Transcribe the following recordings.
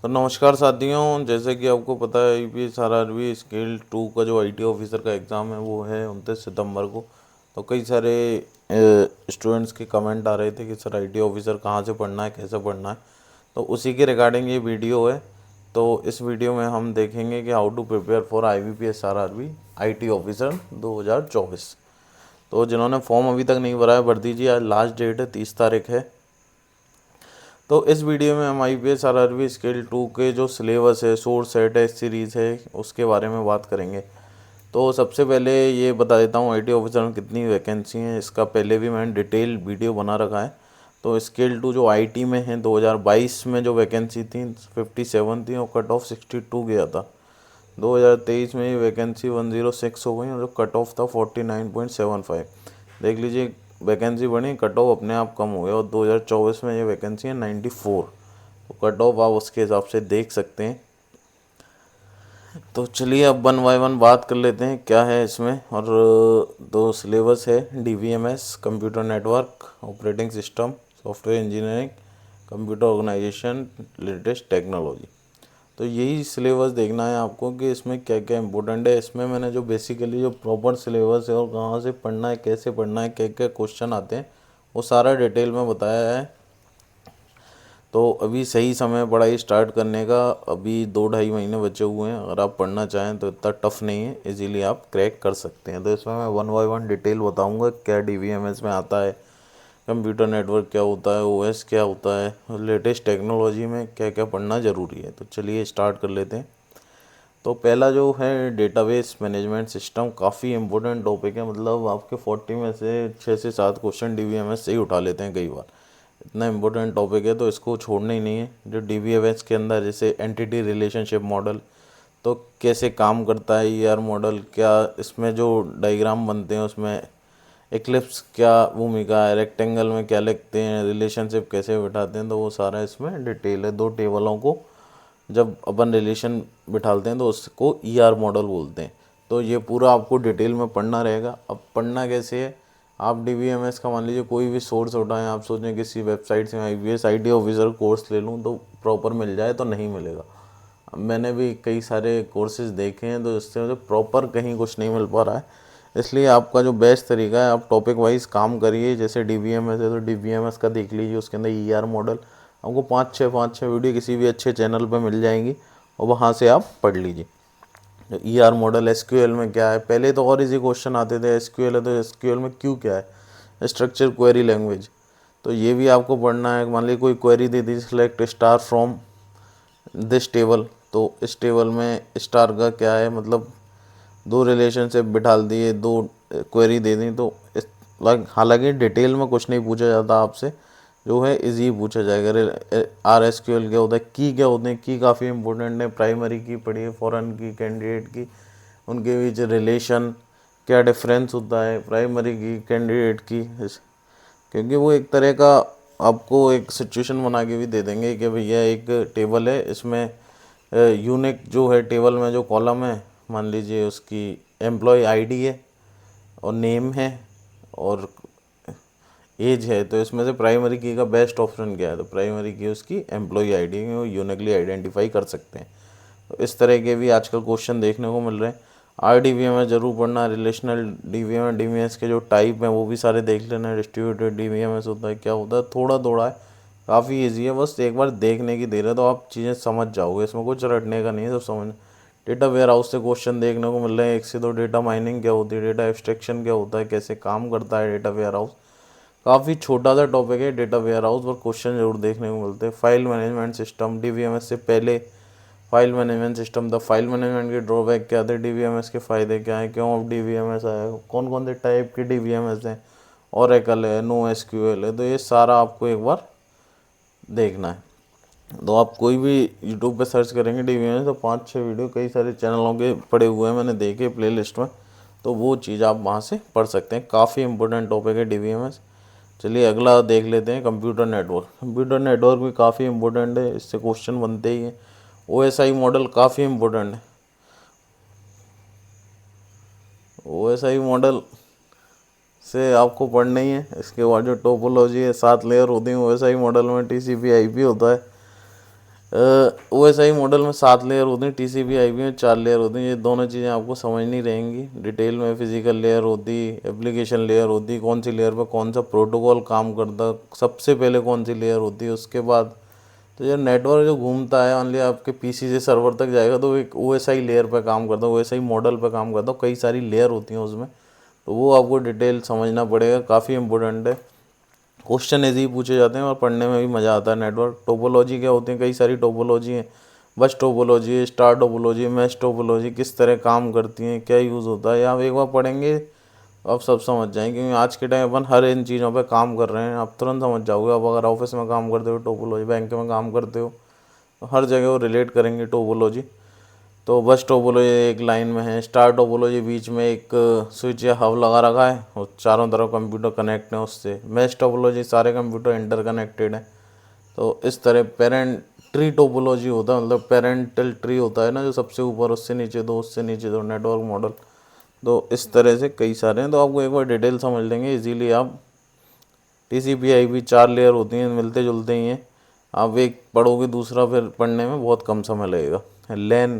तो नमस्कार साथियों, जैसे कि आपको पता है यूपीएस आरआरबी स्केल 2 का जो आईटी ऑफिसर का एग्ज़ाम है वो है 29 सितंबर को। तो कई सारे स्टूडेंट्स के कमेंट आ रहे थे कि सर आईटी ऑफिसर कहाँ से पढ़ना है, कैसे पढ़ना है। तो उसी के रिगार्डिंग ये वीडियो है। तो इस वीडियो में हम देखेंगे कि how to prepare for IBPS RRB IT officer 2024। तो जिन्होंने फॉर्म अभी तक नहीं भरा है भर दीजिए, आज लास्ट डेट है, 30 तारीख है। तो इस वीडियो में हम आईपीएस आरआरबी स्केल 2 के जो सिलेबस है, सोर्स है, टेस्ट सीरीज़ है, उसके बारे में बात करेंगे। तो सबसे पहले ये बता देता हूँ आईटी ऑफिसर में कितनी वैकेंसी हैं। इसका पहले भी मैंने डिटेल वीडियो बना रखा है। तो स्केल 2 जो आईटी में है 2022 में जो वैकेंसी थी 57 थी और कट ऑफ 62 गया था। 2023 में ये वैकेंसी 106 हो गई और जो कट ऑफ था 49.75। देख लीजिए, वैकेंसी बढ़ी, कट ऑफ अपने आप कम हो गया और 2024 में ये वैकेंसी है 94। तो कट ऑफ आप उसके हिसाब से देख सकते हैं। तो चलिए अब वन बाय वन बात कर लेते हैं क्या है इसमें। और दो सिलेबस है, DBMS computer network operating system, software engineering, computer organisation, latest technology. तो यही सिलेबस देखना है आपको कि इसमें क्या क्या इंपॉर्टेंट है। इसमें मैंने जो बेसिकली जो प्रॉपर सिलेबस है और कहाँ से पढ़ना है, कैसे पढ़ना है, क्या क्या क्वेश्चन आते हैं, वो सारा डिटेल में बताया है। तो अभी सही समय पढ़ाई स्टार्ट करने का। अभी 2-2.5 महीने बचे हुए हैं। अगर आप पढ़ना चाहें तो इतना टफ नहीं है, इजीली आप क्रैक कर सकते हैं। तो इसमें मैं वन बाय वन डिटेल बताऊंगा क्या डीवीएमएस में आता है, कंप्यूटर नेटवर्क क्या होता है, ओएस क्या होता है, और लेटेस्ट टेक्नोलॉजी में क्या क्या पढ़ना ज़रूरी है। तो चलिए स्टार्ट कर लेते हैं। तो पहला जो है डेटाबेस मैनेजमेंट सिस्टम, काफ़ी इंपॉर्टेंट टॉपिक है। मतलब आपके 40 में से 6 से 7 क्वेश्चन डीवीएमएस से ही उठा लेते हैं कई बार। इतना इंपॉर्टेंट टॉपिक है तो इसको छोड़ना ही नहीं है। जो डीवीएमएस के अंदर जैसे एंटिटी रिलेशनशिप मॉडल, तो कैसे काम करता है ईआर मॉडल, क्या इसमें जो डायग्राम बनते हैं उसमें एक्लिप्स क्या भूमिका है, रेक्टेंगल में क्या लिखते हैं, रिलेशनशिप कैसे बिठाते हैं, तो वो सारा इसमें डिटेल है। दो टेबलों को जब अपन रिलेशन बिठाते हैं तो उसको ईआर मॉडल बोलते हैं। तो ये पूरा आपको डिटेल में पढ़ना रहेगा। अब पढ़ना कैसे है, आप डीवीएमएस का मान लीजिए कोई भी सोर्स उठाएं, आप सोचें किसी वेबसाइट से आईपीएस आईटी ऑफिसर कोर्स ले लूँ तो प्रॉपर मिल जाए, तो नहीं मिलेगा। अब मैंने भी कई सारे कोर्सेज देखे हैं तो इससे मुझे प्रॉपर कहीं कुछ नहीं मिल पा रहा है। इसलिए आपका जो बेस्ट तरीका है, आप टॉपिक वाइज काम करिए। जैसे डीवीएमएस है तो डीवीएमएस का देख लीजिए, उसके अंदर ईआर मॉडल आपको 5-6 वीडियो किसी भी अच्छे चैनल पर मिल जाएंगी और वहाँ से आप पढ़ लीजिए। ईआर मॉडल एसक्यूएल में क्या है, पहले तो और इजी क्वेश्चन आते थे। एसक्यूएल है तो एसक्यूएल में क्यू क्या है, स्ट्रक्चर क्वेरी लैंग्वेज, तो ये भी आपको पढ़ना है। मान लीजिए कोई query they the, select star from this table, तो इस टेबल में स्टार का क्या है, मतलब दो रिलेशनशिप बिठाल दिए, दो क्वेरी दे दी, तो इस हालांकि डिटेल में कुछ नहीं पूछा जाता आपसे, जो है इजी पूछा जाएगा। आर एस क्यू एल क्या होता है, की क्या होते हैं, की काफ़ी इंपॉर्टेंट है। प्राइमरी की पढ़िए, फॉरेन की, कैंडिडेट की, उनके बीच रिलेशन क्या डिफरेंस होता है, प्राइमरी की, कैंडिडेट की, क्योंकि वो एक तरह का आपको एक सिचुएशन बना के भी दे देंगे कि भैया एक टेबल है, इसमें यूनिक जो है टेबल में जो कॉलम है, मान लीजिए उसकी एम्प्लॉय आईडी है और नेम है और एज है, तो इसमें से प्राइमरी की का बेस्ट ऑप्शन क्या है, तो प्राइमरी की उसकी एम्प्लॉय आईडी है, वो यूनिकली आइडेंटिफाई कर सकते हैं। तो इस तरह के भी आजकल क्वेश्चन देखने को मिल रहे हैं। आरडीवीएम में ज़रूर पढ़ना, रिलेशनल डीवीएम डीवीएमएस के जो टाइप हैं वो भी सारे देख लेना। डिस्ट्रीब्यूटेड डीवीएमएस होता है, क्या होता है, थोड़ा थोड़ा है, काफ़ी ईजी है, बस एक बार देखने की देर है तो आप चीज़ें समझ जाओगे। इसमें कुछ रटने का नहीं है, तो समझ। डेटा वेयर हाउस से क्वेश्चन देखने को मिल रहे हैं 1 से 2। डेटा माइनिंग क्या होती है, डेटा एब्स्ट्रैक्शन क्या होता है, कैसे काम करता है डेटा वेयर हाउस। काफ़ी छोटा सा टॉपिक है डेटा वेयर हाउस, पर क्वेश्चन जरूर देखने को मिलते हैं। फाइल मैनेजमेंट सिस्टम, डीवीएमएस से पहले फाइल मैनेजमेंट सिस्टम था। फाइल मैनेजमेंट के ड्रॉबैक क्या थे, डीवीएमएस के फ़ायदे क्या हैं, क्यों अब डीवीएमएस आया, कौन कौन से टाइप के डीवीएमएस हैं, ओरेकल है, नो एसक्यूएल है, तो ये सारा आपको एक बार देखना है। तो आप कोई भी यूट्यूब पे सर्च करेंगे डीवीएमएस तो 5-6 वीडियो कई सारे चैनलों के पड़े हुए हैं, मैंने देखे प्लेलिस्ट में, तो वो चीज़ आप वहाँ से पढ़ सकते हैं। काफ़ी इंपॉर्टेंट टॉपिक है डीवीएमएस। चलिए अगला देख लेते हैं, कंप्यूटर नेटवर्क। कंप्यूटर नेटवर्क भी काफ़ी इंपॉर्टेंट है, इससे क्वेश्चन बनते ही हैं। ओएसआई मॉडल काफ़ी इंपॉर्टेंट है। ओएसआई मॉडल से आपको पढ़ना ही है। इसके बाद जो टोपोलॉजी है, 7 लेयर होती हैं ओएसआई मॉडल में, टीसीपी आईपी होता है, OSI मॉडल में 7 लेयर होते हैं, TCP/IP में 4 लेयर होते हैं। ये दोनों चीज़ें आपको समझनी रहेंगी डिटेल में। फिजिकल लेयर होती, एप्लीकेशन लेयर होती, कौन सी लेयर पे कौन सा प्रोटोकॉल काम करता, सबसे पहले कौन सी लेयर होती है, उसके बाद तो ये नेटवर्क जो घूमता है ओनली आपके पीसी से सर्वर तक जाएगा तो एक OSI लेयर पे काम करता है, OSI मॉडल पे काम करता है। कई सारी लेयर होती हैं उसमें, तो वो आपको डिटेल समझना पड़ेगा, काफ़ी इंपॉर्टेंट है। क्वेश्चन ऐसे ही पूछे जाते हैं और पढ़ने में भी मज़ा आता है। नेटवर्क टोपोलॉजी क्या होती है, कई सारी टोपोलॉजी हैं। बस टोपोलॉजी है, स्टार टोपोलॉजी, मैश टोपोलॉजी, किस तरह काम करती हैं, क्या यूज़ होता है, आप एक बार पढ़ेंगे आप सब समझ जाएंगे। क्योंकि आज के टाइम अपन हर इन चीज़ों पे काम कर रहे हैं, आप तुरंत समझ जाओगे। आप अगर ऑफिस में काम करते हो टोपोलॉजी, बैंक में काम करते हो तो हर जगह वो रिलेट करेंगे टोपोलॉजी। तो बस टोपोलॉजी एक लाइन में है, स्टार टोपोलॉजी बीच में एक स्विच या हब लगा रखा है और चारों तरफ कंप्यूटर कनेक्ट है उससे। मैश टोपोलॉजी सारे कंप्यूटर इंटरकनेक्टेड है। तो इस तरह पेरेंट ट्री टोपोलॉजी होता है, मतलब पेरेंटल ट्री होता है ना, जो सबसे ऊपर उससे नीचे दो, उससे नीचे दो, नेटवर्क मॉडल। तो इस तरह से कई सारे हैं, तो आपको एक बार डिटेल समझ लेंगे इजीली आप। TCP/IP 4 लेयर होती हैं, मिलते जुलते ही हैं। आप एक पढ़ोगे दूसरा फिर पढ़ने में बहुत कम समय लगेगा। LAN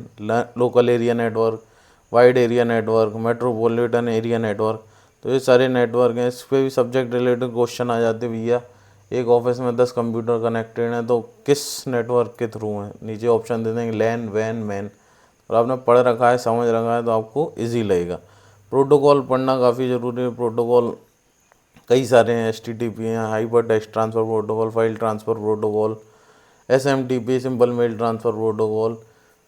local area network, wide area network, metropolitan area network, तो ये सारे नेटवर्क हैं। इस पर भी सब्जेक्ट रिलेटेड क्वेश्चन आ जाते भैया। एक ऑफिस में 10 कंप्यूटर कनेक्टेड हैं तो किस नेटवर्क के थ्रू हैं, नीचे ऑप्शन दे देंगे लैन, वैन, मैन। और आपने पढ़ रखा है, समझ रखा है तो आपको ईजी लगेगा। प्रोटोकॉल पढ़ना काफ़ी ज़रूरी है। प्रोटोकॉल कई सारे हैं, HTTP हैं, hyper text transfer protocol, file transfer protocol, SMTP simple mail transfer protocol.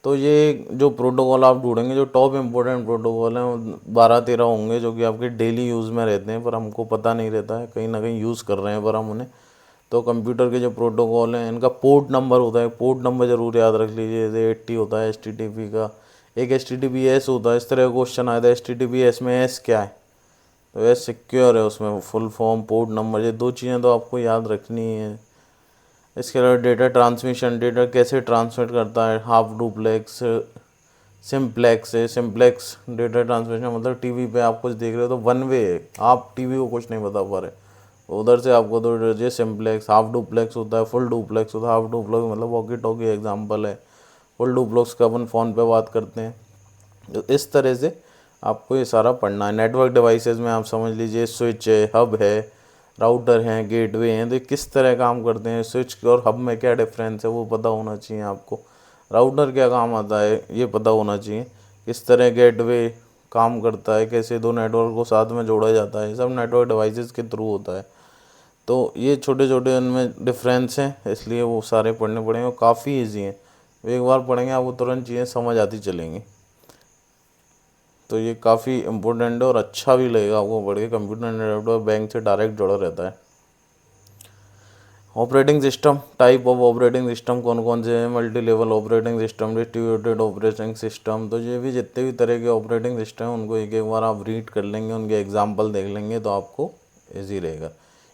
तो ये जो प्रोटोकॉल आप ढूंढेंगे, जो टॉप इम्पोर्टेंट प्रोटोकॉल हैं, वो 12-13 होंगे जो कि आपके डेली यूज़ में रहते हैं, पर हमको पता नहीं रहता है, कहीं ना कहीं यूज़ कर रहे हैं पर हम उन्हें। तो कंप्यूटर के जो प्रोटोकॉल हैं, इनका पोर्ट नंबर होता है, पोर्ट नंबर ज़रूर याद रख लीजिए। जैसे 80 होता है HTTP का, एक HTTPS होता है। इस तरह का क्वेश्चन आया था, HTTPS में S क्या है, तो ये सिक्योर है, उसमें फुल फॉर्म, पोर्ट नंबर, ये 2 चीज़ें तो आपको याद रखनी है। इसके अलावा डेटा ट्रांसमिशन, डेटा कैसे ट्रांसमिट करता है, हाफ डुप्लेक्स, सिम्प्लेक्स है। सिम्प्लेक्स डेटा ट्रांसमिशन मतलब टीवी पे आप कुछ देख रहे हो तो वन वे है, आप टीवी को कुछ नहीं बता पा रहे, उधर से आपको तो ये सिम्प्लेक्स। हाफ डुप्लेक्स होता है, फुल डुप्लेक्स होता है। हाफ डुप्लेक्स मतलब वॉकी टॉकी एग्जाम्पल है, फुल डुप्लेक्स का अपन फ़ोन पे बात करते हैं। तो इस तरह से आपको ये सारा पढ़ना है। नेटवर्क डिवाइसेस में आप समझ लीजिए स्विच है, हब है, राउटर हैं, गेटवे हैं, तो किस तरह काम करते हैं। स्विच और हब में क्या डिफरेंस है वो पता होना चाहिए आपको। राउटर क्या काम आता है ये पता होना चाहिए। किस तरह गेटवे काम करता है, कैसे दो नेटवर्क को साथ में जोड़ा जाता है, सब नेटवर्क डिवाइसेस के थ्रू होता है। तो ये छोटे छोटे उनमें डिफरेंस हैं, इसलिए वो सारे पढ़ने पड़ेंगे और काफ़ी ईजी हैं। एक बार पढ़ेंगे आपको तुरंत चीज़ें समझ आती चलेंगी। तो ये काफ़ी इम्पोर्टेंट है और अच्छा भी लगेगा आपको पढ़ के। कंप्यूटर नेटवर्क बैंक से डायरेक्ट जुड़ा रहता है। Operating system, type of operating system कौन कौन से हैं, multi level operating system, distributed operating system. तो ये भी जितने भी तरह के ऑपरेटिंग सिस्टम हैं उनको एक एक बार आप रीड कर लेंगे, उनके एग्जाम्पल देख लेंगे तो आपको ईजी रहेगा।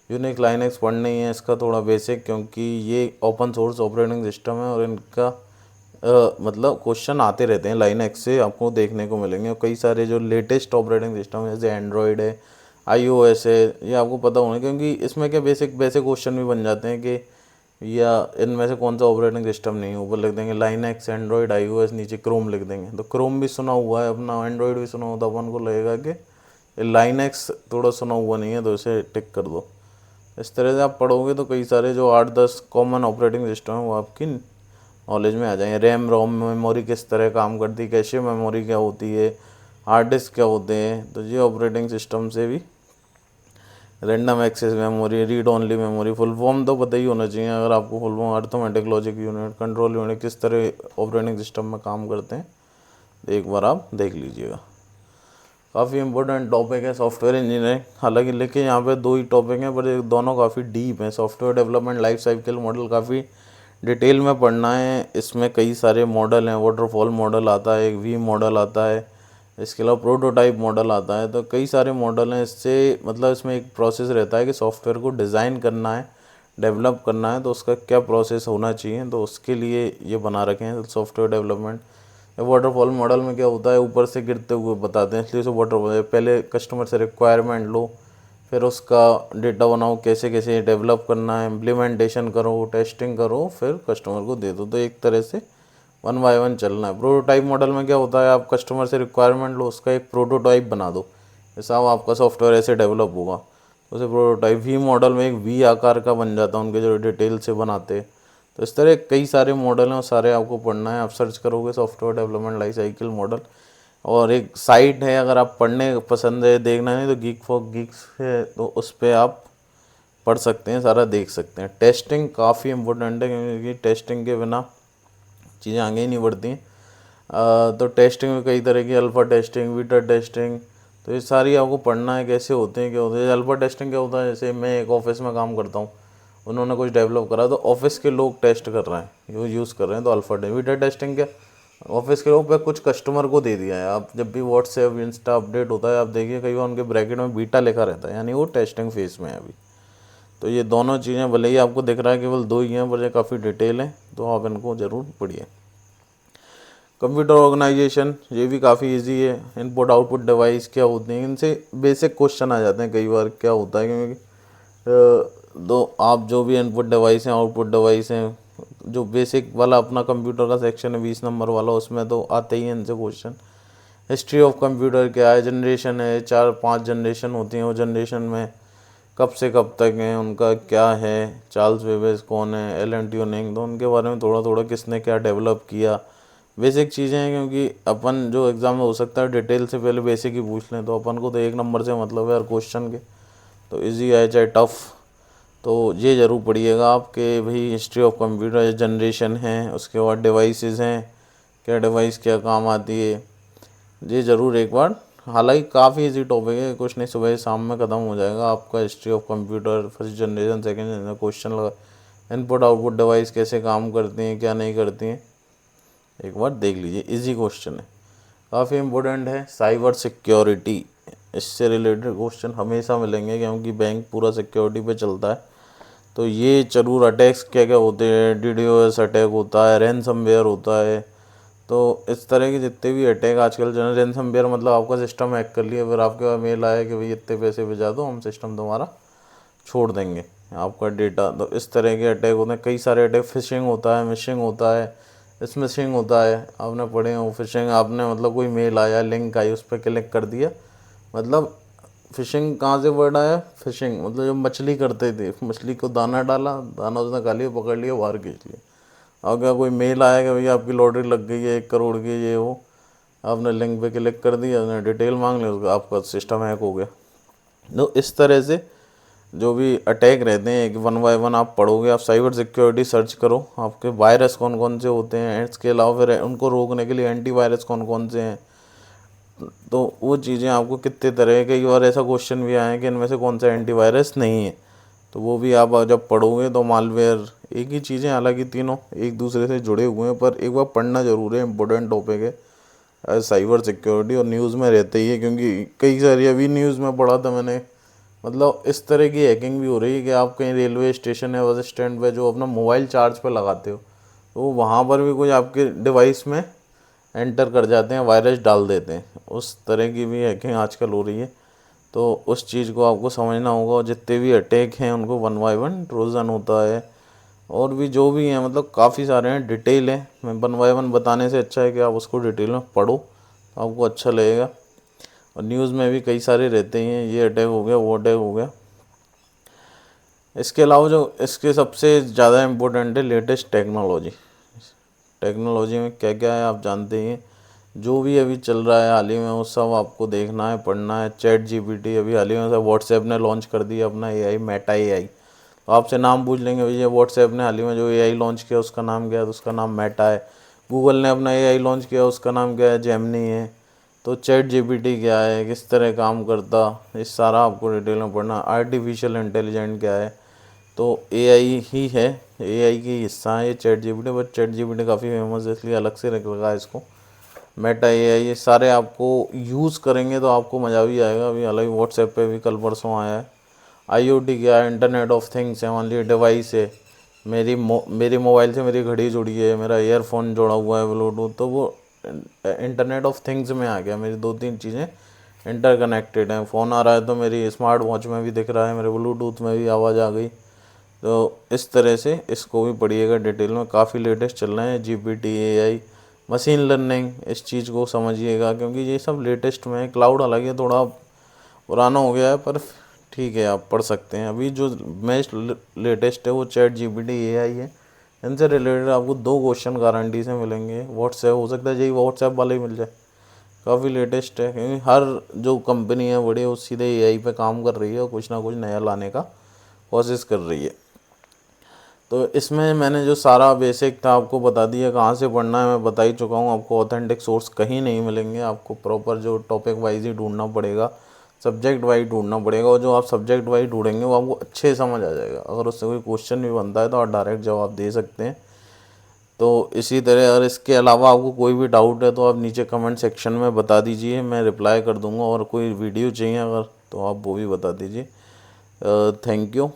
यूनिक्स लाइनक्स पढ़ना ही है इसका थोड़ा बेसिक, क्योंकि ये ओपन सोर्स ऑपरेटिंग सिस्टम है और इनका मतलब क्वेश्चन आते रहते हैं लाइनक्स से, आपको देखने को मिलेंगे। और कई सारे जो लेटेस्ट ऑपरेटिंग सिस्टम है, जैसे एंड्रॉयड है, iOS है, ये आपको पता होना, क्योंकि इसमें क्या बेसिक बेसिक क्वेश्चन भी बन जाते हैं कि या इनमें से कौन सा ऑपरेटिंग सिस्टम नहीं है। ऊपर लिख देंगे लाइनक्स, एंड्रॉयड, iOS, नीचे क्रोम लिख देंगे। तो क्रोम भी सुना हुआ है अपना, एंड्रॉयड भी सुना हुआ, तो अपन को लगेगा कि लाइनक्स थोड़ा सुना हुआ नहीं है, तो इसे टिक कर दो। इस तरह से आप पढ़ोगे तो कई सारे जो 8-10 कॉमन ऑपरेटिंग सिस्टम है वो आपकी नॉलेज में आ जाएंगे। रैम रोम मेमोरी किस तरह काम करती है, कैशे मेमोरी क्या होती है, हार्ड डिस्क क्या होते हैं, तो ये ऑपरेटिंग सिस्टम से भी। Random access memory, read only memory, full form तो पता ही होना चाहिए अगर आपको। Full form arithmetic logic unit, control unit, किस तरह ऑपरेटिंग सिस्टम में काम करते हैं, तो एक बार आप देख लीजिएगा। काफ़ी इंपॉर्टेंट टॉपिक है सॉफ्टवेयर इंजीनियरिंग। हालांकि लेकिन यहाँ पे 2 ही टॉपिक हैं, पर ये दोनों काफ़ी डीप हैं। Software development life cycle model काफ़ी डिटेल में पढ़ना है। इसमें कई सारे मॉडल हैं, वाटरफॉल मॉडल आता है, एक वी मॉडल आता है, इसके अलावा प्रोटोटाइप मॉडल आता है। तो कई सारे मॉडल हैं। इससे मतलब इसमें एक प्रोसेस रहता है कि सॉफ्टवेयर को डिज़ाइन करना है, डेवलप करना है, तो उसका क्या प्रोसेस होना चाहिए, तो उसके लिए ये बना रखे हैं सॉफ्टवेयर डेवलपमेंट। वाटरफॉल मॉडल में क्या होता है, ऊपर से गिरते हुए बताते हैं, इसलिए उसे वाटरफॉल। पहले कस्टमर से रिक्वायरमेंट लो, फिर उसका डेटा बनाओ, कैसे कैसे डेवलप करना है, इम्प्लीमेंटेशन करो, टेस्टिंग करो, फिर कस्टमर को दे दो। तो एक तरह से 1 बाय 1 चलना है। प्रोटोटाइप मॉडल में क्या होता है, आप कस्टमर से रिक्वायरमेंट लो, उसका एक प्रोटोटाइप बना दो, जैसा आपका सॉफ्टवेयर ऐसे डेवलप होगा। तो उसे प्रोटोटाइप वी मॉडल में एक वी आकार का बन जाता है, उनके जो डिटेल से बनाते हैं। तो इस तरह कई सारे मॉडल हैं और सारे आपको पढ़ना है। आप सर्च करोगे software development life cycle model, और एक साइट है, अगर आप पढ़ने पसंद है, देखना नहीं तो गीक फॉर गीक्स है, तो उस पर आप पढ़ सकते हैं, सारा देख सकते हैं। टेस्टिंग काफ़ी इंपॉर्टेंट है, क्योंकि टेस्टिंग के बिना चीज़ें आगे ही नहीं बढ़ती हैं। तो टेस्टिंग में कई तरह की, अल्फ़ा टेस्टिंग, बीटा टेस्टिंग, तो ये सारी आपको पढ़ना है, कैसे होते हैं, क्या होते हैं। अल्फ़ा टेस्टिंग क्या होता है, जैसे मैं एक ऑफिस में काम करता हूँ, उन्होंने कुछ डेवलप करा तो ऑफिस के लोग टेस्ट कर रहे हैं, वो यूज़ कर रहे हैं, तो अल्फ़ा टेस्टिंग। बीटा टेस्टिंग क्या, ऑफिस के लोग पे कुछ कस्टमर को दे दिया है। आप जब भी व्हाट्सएप इंस्टा अपडेट होता है, आप देखिए कई बार उनके ब्रैकेट में बीटा लिखा रहता है, यानी वो टेस्टिंग फेज में है अभी। तो ये दोनों चीज़ें भले ही आपको दिख रहा है केवल दो ही हैं, पर ये काफ़ी डिटेल है, तो आप इनको ज़रूर पढ़िए। कंप्यूटर ऑर्गेनाइजेशन, ये भी काफ़ी इजी है। इनपुट आउटपुट डिवाइस क्या होते हैं, इनसे बेसिक क्वेश्चन आ जाते हैं कई बार। क्या होता है, क्योंकि तो आप जो भी इनपुट डिवाइस हैं, आउटपुट डिवाइस हैं, जो बेसिक वाला अपना कंप्यूटर का सेक्शन है 20 नंबर वाला, उसमें तो आते ही हैं इनसे क्वेश्चन। हिस्ट्री ऑफ कंप्यूटर क्या है, जनरेशन है, 4-5 जनरेशन होती हैं, वो जनरेशन में कब से कब तक हैं, उनका क्या है, चार्ल्स बेबेज कौन है, एलन ट्यूरिंग, तो उनके बारे में थोड़ा थोड़ा किसने क्या डेवलप किया, बेसिक चीज़ें हैं। क्योंकि अपन जो एग्ज़ाम में हो सकता है डिटेल से पहले बेसिक ही पूछ लें, तो अपन को तो 1 नंबर से मतलब है हर क्वेश्चन के, तो इजी आए चाहे टफ। तो ये ज़रूर पढ़िएगा आप कि भाई हिस्ट्री ऑफ कंप्यूटर, जनरेशन है, उसके बाद डिवाइसेस हैं, क्या डिवाइस क्या काम आती है, ये ज़रूर एक बार। हालांकि काफ़ी इजी टॉपिक है, कुछ नहीं, सुबह शाम में ख़त्म हो जाएगा आपका history of computer, first generation, second generation, question लगा, इनपुट आउटपुट डिवाइस कैसे काम करती हैं, क्या नहीं करती हैं, एक बार देख लीजिए, इजी क्वेश्चन है, काफ़ी इम्पोर्टेंट है। साइबर सिक्योरिटी, इससे रिलेटेड क्वेश्चन हमेशा मिलेंगे, क्योंकि बैंक पूरा सिक्योरिटी पे चलता है। तो ये जरूर, अटैक्स क्या क्या होते हैं, डीडोस अटैक होता है, रैनसमवेयर होता है, तो इस तरह के जितने भी अटैक आजकल जो है, रैनसमवेयर मतलब आपका सिस्टम हैक कर लिया, फिर आपके पास मेल आया कि भाई इतने पैसे भेजा दो, हम सिस्टम तुम्हारा छोड़ देंगे आपका डेटा। तो इस तरह के अटैक होते हैं, कई सारे अटैक। फिशिंग होता है, मिशिंग होता है, स्मिशिंग होता है, आपने पढ़े हो। फिशिंग, आपने मतलब कोई मेल आया, लिंक आई, उस पर क्लिक कर दिया, मतलब फिशिंग कहाँ से वर्ड आया, फिशिंग मतलब जो मछली करते थे, मछली को दाना डाला, दाना उसने खा लिया, पकड़ लिया, बाहर खींच लिया। और क्या कोई मेल आया कि भैया आपकी लॉटरी लग गई है 1 करोड़ की, ये वो, आपने लिंक पे क्लिक कर दिया, उसने डिटेल मांग लिया, उसका आपका सिस्टम हैक हो गया। तो इस तरह से जो भी अटैक रहते हैं, एक 1 बाय 1 आप पढ़ोगे। आप साइबर सिक्योरिटी सर्च करो, आपके वायरस कौन कौन से होते हैं, इसके अलावा फिर उनको रोकने के लिए एंटीवायरस कौन कौन से हैं, तो वो चीज़ें आपको कितने तरह, कई बार ऐसा क्वेश्चन भी आए कि इनमें से कौन सा एंटीवायरस नहीं है, तो वो भी आप जब पढ़ोगे तो मालवेयर, एक ही चीज़ें, हालांकि तीनों एक दूसरे से जुड़े हुए हैं, पर एक बार पढ़ना ज़रूर है, इंपॉर्टेंट टॉपिक है साइबर सिक्योरिटी, और न्यूज़ में रहते ही है। क्योंकि कई सारी, अभी न्यूज़ में पढ़ा था मैंने, मतलब इस तरह की हैकिंग भी हो रही है कि आप कहीं रेलवे स्टेशन या बस स्टैंड पे जो अपना मोबाइल चार्ज पे लगाते हो, तो वहाँ पर भी कोई आपके डिवाइस में एंटर कर जाते हैं, वायरस डाल देते हैं, उस तरह की भी हैकिंग आजकल हो रही है। तो उस चीज़ को आपको समझना होगा, और जितने भी अटैक हैं उनको 1 बाय 1 ट्रोजन होता है, और भी जो भी हैं, मतलब काफ़ी सारे हैं, डिटेल है। मैं 1 बाय 1 बताने से अच्छा है कि आप उसको डिटेल में पढ़ो, तो आपको अच्छा लगेगा। और न्यूज़ में भी कई सारे रहते हैं, ये अटैक हो गया, वो अटैक हो गया। इसके अलावा जो इसके सबसे ज़्यादा इम्पोर्टेंट है लेटेस्ट टेक्नोलॉजी। टेक्नोलॉजी में क्या क्या है आप जानते ही हैं, जो भी अभी चल रहा है हाल ही में, वो सब आपको देखना है, पढ़ना है। चैट जीपीटी अभी हाल ही में व्हाट्सएप ने लॉन्च कर दिया अपना एआई, मेटा एआई। तो आपसे नाम पूछ लेंगे भैया व्हाट्सएप ने हाल ही में जो एआई लॉन्च किया उसका नाम क्या है, तो उसका नाम मेटा है। गूगल ने अपना एआई लॉन्च किया, उसका नाम क्या है, जेमिनी है। तो चैट जीपीटी क्या है, किस तरह काम करता, इस सारा आपको डिटेल में पढ़ना। आर्टिफिशियल इंटेलिजेंट क्या है, तो एआई ही है, एआई की हिस्सा है ये chat GPT, but chat GPT काफ़ी फेमस है इसलिए अलग से रख लगा है इसको। मेटा एआई, ये सारे आपको यूज़ करेंगे तो आपको मज़ा भी आएगा। अभी हालांकि व्हाट्सएप पे भी कल परसों आया है। आईओटी क्या है, इंटरनेट ऑफ थिंग्स है, मान लीजिए डिवाइस है, मेरी मोबाइल से मेरी घड़ी जुड़ी है, मेरा ईयरफोन जुड़ा हुआ है ब्लूटूथ, तो वो इंटरनेट ऑफ थिंग्स में आ गया। मेरी 2-3 चीज़ें इंटरकनेक्टेड हैं। फ़ोन आ रहा है तो मेरी स्मार्ट वॉच में भी दिख रहा है, मेरे ब्लूटूथ में भी आवाज़ आ गई। तो इस तरह से इसको भी पढ़िएगा डिटेल में, काफ़ी लेटेस्ट चल रहे हैं GPT, AI, मशीन लर्निंग, इस चीज़ को समझिएगा क्योंकि ये सब लेटेस्ट में है। क्लाउड हालांकि थोड़ा पुराना हो गया है पर ठीक है, आप पढ़ सकते हैं। अभी जो मोस्ट लेटेस्ट है वो ChatGPT AI है। इनसे रिलेटेड आपको 2 क्वेश्चन गारंटी से मिलेंगे। व्हाट्सएप हो सकता है यही व्हाट्सएप वाले ही मिल जाए, काफ़ी लेटेस्ट है क्योंकि हर जो कंपनी है बड़ी वो सीधे AI पे काम कर रही है और कुछ ना कुछ नया लाने का कोशिश कर रही है। तो इसमें मैंने जो सारा बेसिक था आपको बता दिया, कहाँ से पढ़ना है मैं बता ही चुका हूँ। आपको ऑथेंटिक सोर्स कहीं नहीं मिलेंगे, आपको प्रॉपर जो टॉपिक वाइज ही ढूंढना पड़ेगा, सब्जेक्ट वाइज ढूंढना पड़ेगा। और जो आप सब्जेक्ट वाइज ढूंढेंगे वो आपको अच्छे समझ आ जाएगा। अगर उससे कोई क्वेश्चन भी बनता है तो आप डायरेक्ट जवाब दे सकते हैं। तो इसी तरह अगर इसके अलावा आपको कोई भी डाउट है तो आप नीचे कमेंट सेक्शन में बता दीजिए, मैं रिप्लाई कर दूंगा। और कोई वीडियो चाहिए अगर तो आप वो भी बता दीजिए। Thank you.